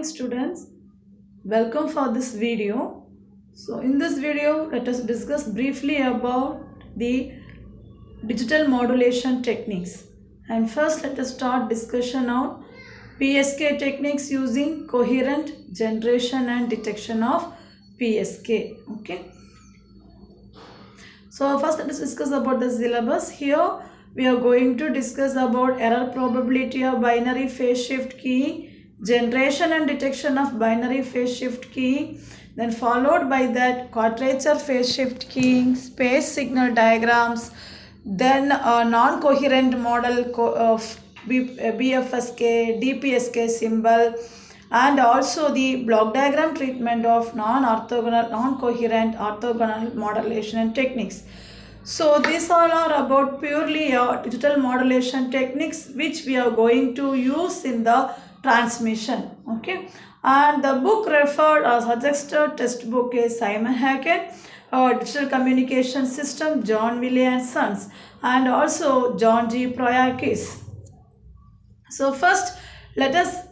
Students, welcome for this video. So in this video let us discuss briefly about the digital modulation techniques, and first let us start discussion on PSK techniques using coherent generation and detection of PSK. Okay, so first let us discuss about the syllabus. Here we are going to discuss about error probability of binary phase shift keying, generation and detection of binary phase shift keying, then followed by that quadrature phase shift keying, space signal diagrams, then a non-coherent model of BFSK, DPSK symbol, and also the block diagram treatment of non-orthogonal, non-coherent orthogonal modulation and techniques. So these all are about purely digital modulation techniques which we are going to use in the transmission. Okay, and the book referred or suggested textbook is Simon Hackett, Digital Communication System, John Wiley and Sons, and also John G. Proyakis. So first let us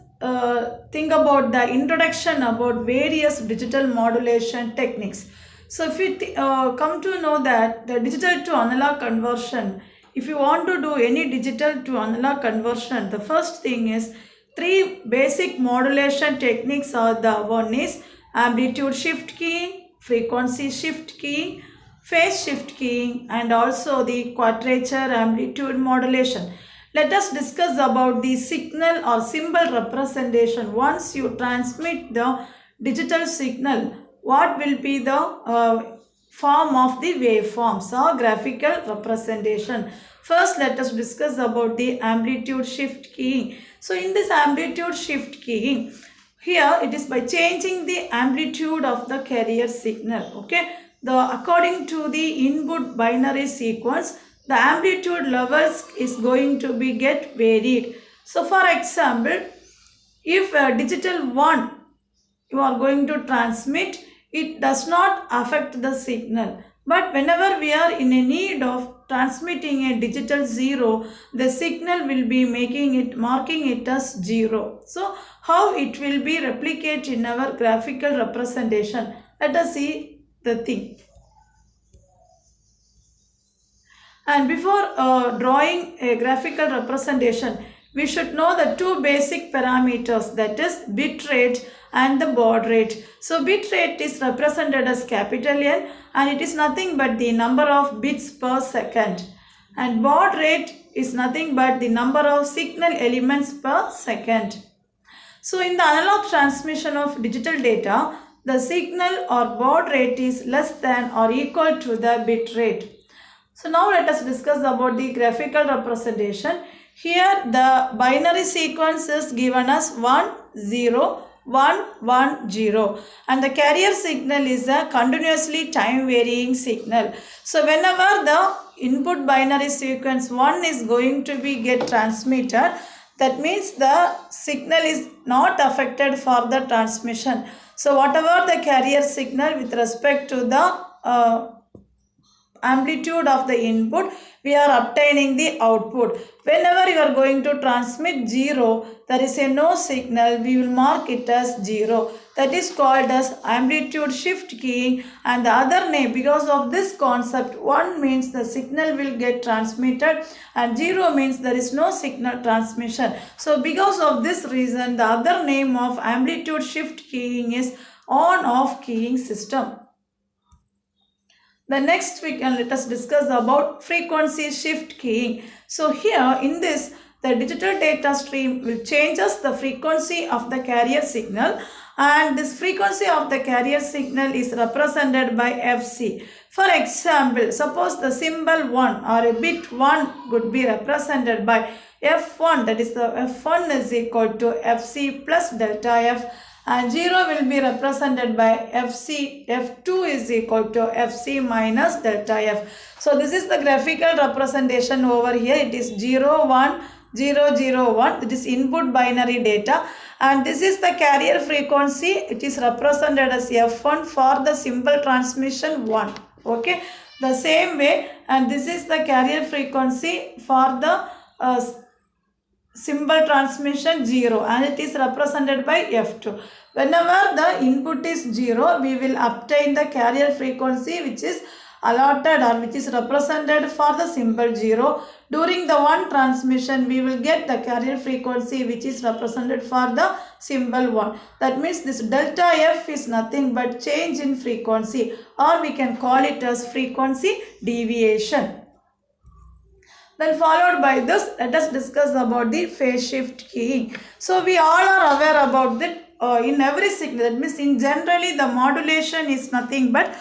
think about the introduction about various digital modulation techniques. So if we come to know that the digital to analog conversion, if you want to do any digital to analog conversion, the first thing is three basic modulation techniques are the one is amplitude shift keying, frequency shift keying, phase shift keying, and also the quadrature amplitude modulation. Let us discuss about the signal or symbol representation. Once you transmit the digital signal, what will be the form of the waveforms or graphical representation. First let us discuss about the amplitude shift keying. So in this amplitude shift keying, here it is by changing the amplitude of the carrier signal. Okay, according to the input binary sequence, the amplitude levels is going to be get varied. So for example, if digital 1 you are going to transmit, it does not affect the signal. But whenever we are in a need of transmitting a digital 0, the signal will be marking it as 0. So how it will be replicated in our graphical representation? Let us see the thing. And before drawing a graphical representation, we should know the two basic parameters, that is bit rate and the baud rate. So bit rate is represented as capital N and it is nothing but the number of bits per second. And baud rate is nothing but the number of signal elements per second. So in the analog transmission of digital data, the signal or baud rate is less than or equal to the bit rate. So now let us discuss about the graphical representation. Here the binary sequence is given as 1, 0, 1, 1, 0, and the carrier signal is a continuously time varying signal. So whenever the input binary sequence 1 is going to be get transmitted, that means the signal is not affected for the transmission. So whatever the carrier signal with respect to the amplitude of the input, we are obtaining the output. Whenever you are going to transmit 0, there is a no signal, we will mark it as 0. That is called as amplitude shift keying, and the other name, because of this concept, 1 means the signal will get transmitted and 0 means there is no signal transmission. So because of this reason, the other name of amplitude shift keying is on-off keying system. The next week let us discuss about frequency shift keying. So here in this, the digital data stream will changes the frequency of the carrier signal, and this frequency of the carrier signal is represented by FC. For example, suppose the symbol 1 or a bit 1 could be represented by F1, that is the F1 is equal to FC plus delta F, and 0 will be represented by F2 is equal to FC minus delta F. So this is the graphical representation over here. It is 0, 1, 0, 0, 1. It is input binary data. And this is the carrier frequency. It is represented as F1 for the symbol transmission 1. Okay. The same way, and this is the carrier frequency for the symbol transmission 0 and it is represented by F2. Whenever the input is 0, we will obtain the carrier frequency which is allotted or which is represented for the symbol 0. During the one transmission, we will get the carrier frequency which is represented for the symbol 1. That means this delta F is nothing but change in frequency, or we can call it as frequency deviation. Then followed by this, let us discuss about the phase shift keying. So we all are aware about that in every signal. That means in generally the modulation is nothing but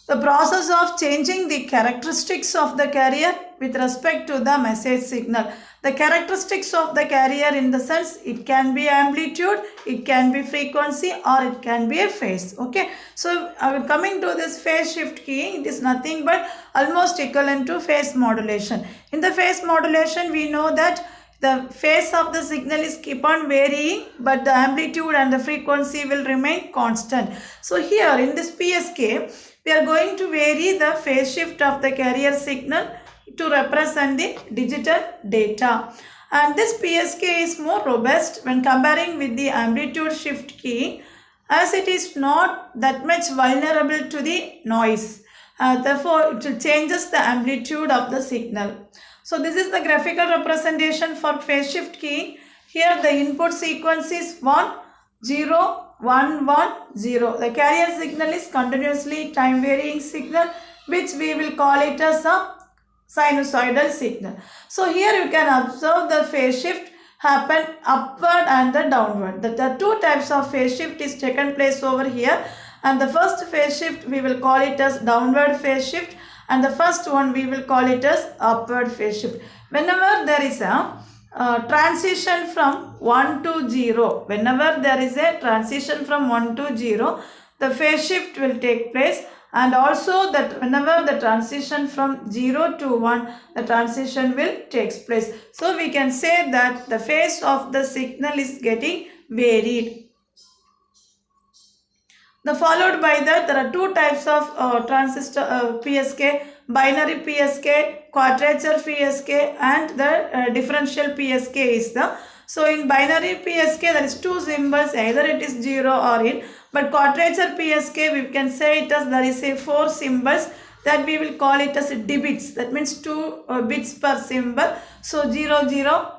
the process of changing the characteristics of the carrier with respect to the message signal. The characteristics of the carrier in the sense it can be amplitude, it can be frequency, or it can be a phase. Okay. So coming to this phase shift keying, it is nothing but almost equivalent to phase modulation. In the phase modulation, we know that the phase of the signal is keep on varying, but the amplitude and the frequency will remain constant. So here in this PSK, we are going to vary the phase shift of the carrier signal to represent the digital data. And this PSK is more robust when comparing with the amplitude shift key, as it is not that much vulnerable to the noise. Therefore, it changes the amplitude of the signal. So this is the graphical representation for phase shift key. Here the input sequence is 1, 0, 1, 1, 0. The carrier signal is continuously time varying signal, which we will call it as a sinusoidal signal. So here you can observe the phase shift happen upward and the downward. The two types of phase shift is taken place over here, and the first phase shift we will call it as downward phase shift, and the first one we will call it as upward phase shift. Whenever there is a transition from 1 to 0, whenever there is a transition from 1 to 0, the phase shift will take place, and also that whenever the transition from 0 to 1, the transition will take place. So we can say that the phase of the signal is getting varied. The followed by that, there are two types of transistor PSK, binary PSK, quadrature PSK, and the differential PSK is the. So in binary PSK there is two symbols, either it is 0 or in, but quadrature PSK we can say it as there is a 4 symbols that we will call it as digits. That means 2 bits per symbol. So 0 0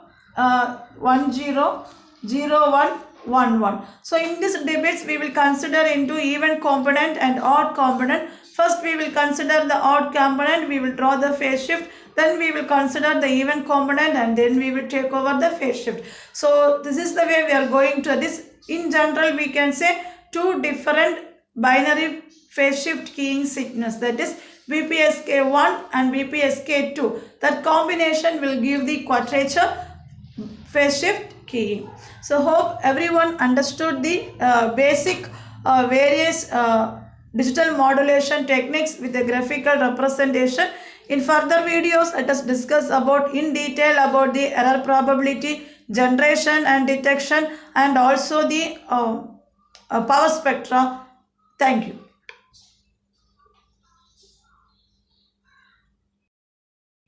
1 0 0 1 1 1. So in this digits we will consider into even component and odd component. First we will consider the odd component, we will draw the phase shift, then we will consider the even component, and then we will take over the phase shift. So this is the way we are going to this. In general we can say two different binary phase shift keying signals, that is BPSK1 and BPSK2. That combination will give the quadrature phase shift keying. So hope everyone understood the basic various digital modulation techniques with a graphical representation. In further videos, let us discuss about in detail about the error probability, generation and detection, and also the power spectra. Thank you.